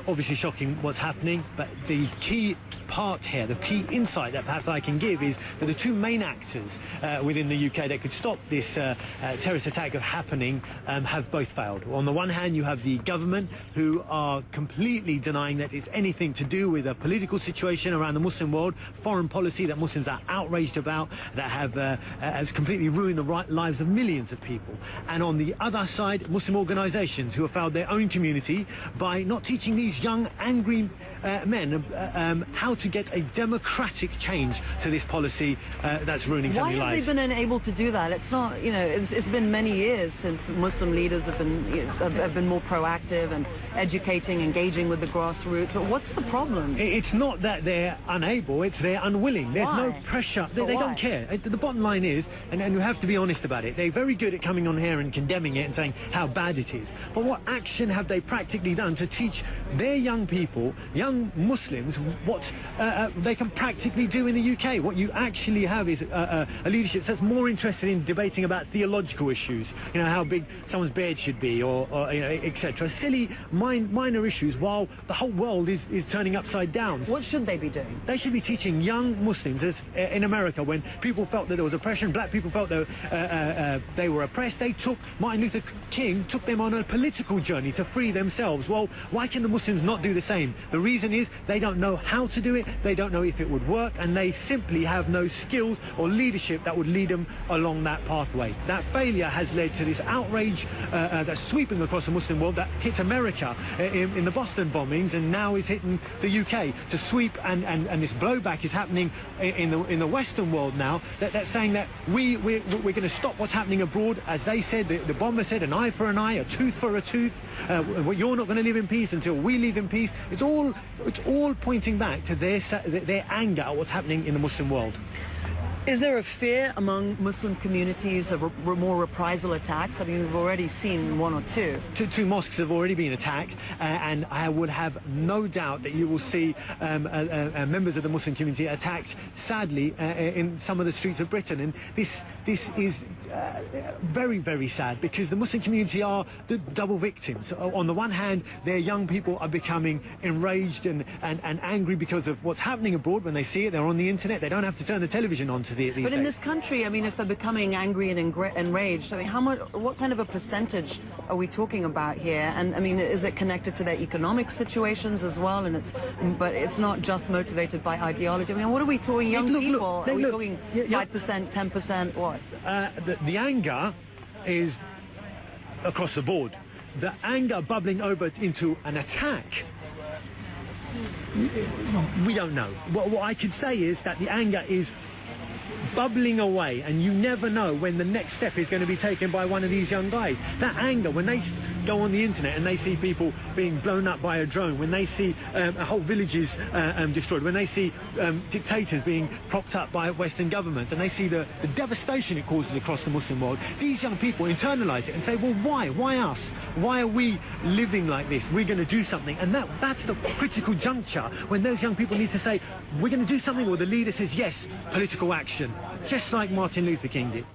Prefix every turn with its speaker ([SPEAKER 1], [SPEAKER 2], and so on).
[SPEAKER 1] Obviously shocking what's happening, but the key part here, the key insight that perhaps I can give is that the two main actors within the UK that could stop this terrorist attack of happening have both failed. On the one hand, you have the government, who are completely denying that it's anything to do with a political situation around the Muslim world, foreign policy that Muslims are outraged about, that has completely ruined the lives of millions of people. And on the other side, Muslim organisations who have failed their own community by not teaching these young, angry men how to get a democratic change to this policy that's ruining so many lives.
[SPEAKER 2] Why have they been unable to do that? It's not, you know, it's been many years since Muslim leaders have been more proactive and educating, engaging with the grassroots. But what's the problem?
[SPEAKER 1] It's not that they're unable, it's they're unwilling. There's no pressure. They don't care. The bottom line is, and we have to be honest about it, they're very good at coming on here and condemning it and saying how bad it is. But what action have they practically done to teach their young people, young Muslims, what they can practically do in the UK? What you actually have is a leadership that's more interested in debating about theological issues, you know, how big someone's beard should be, or you know, etc. Silly, minor issues, while the whole world is turning upside down.
[SPEAKER 2] What should they be doing?
[SPEAKER 1] They should be teaching young Muslims, as in America, when people felt that there was oppression, black people felt that they were oppressed, they took, Martin Luther King took them on a political journey to free themselves. Well, why can the Muslims not do the same? The reason is they don't know how to do it, they don't know if it would work, and they simply have no skills or leadership that would lead them along that pathway. That failure has led to this outrage that's sweeping across the Muslim world, that hits America in the Boston bombings, and now is hitting the UK to sweep, and this blowback is happening in the Western world now, that's saying that we're going to stop what's happening abroad. As they said, the bomber said, an eye for an eye, a tooth for a tooth. You're not going to live in peace until we live in peace. It's all pointing back to their anger at what's happening in the Muslim world.
[SPEAKER 2] Is there a fear among Muslim communities of more reprisal attacks? I mean, we've already seen one or two.
[SPEAKER 1] Two mosques have already been attacked, and I would have no doubt that you will see members of the Muslim community attacked, sadly, in some of the streets of Britain. And this is very, very sad, because the Muslim community are the double victims. On the one hand, their young people are becoming enraged and angry because of what's happening abroad. When they see it, they're on the internet. They don't have to turn the television on to see it these days.
[SPEAKER 2] But in this country, I mean, if they're becoming angry and enraged, I mean, what kind of a percentage are we talking about here? And I mean, is it connected to their economic situations as well? And but it's not just motivated by ideology. I mean, what are we talking? Young people? Are we talking 5%, 10%? What?
[SPEAKER 1] The anger is across the board. The anger bubbling over into an attack, we don't know. What I could say is that the anger is bubbling away, and you never know when the next step is going to be taken by one of these young guys. That anger, when they go on the internet and they see people being blown up by a drone, when they see whole villages destroyed, when they see dictators being propped up by Western governments, and they see the devastation it causes across the Muslim world, these young people internalise it and say, well, why us? Why are we living like this? We're going to do something. And that's the critical juncture when those young people need to say, we're going to do something, or the leader says, yes, political action, just like Martin Luther King did.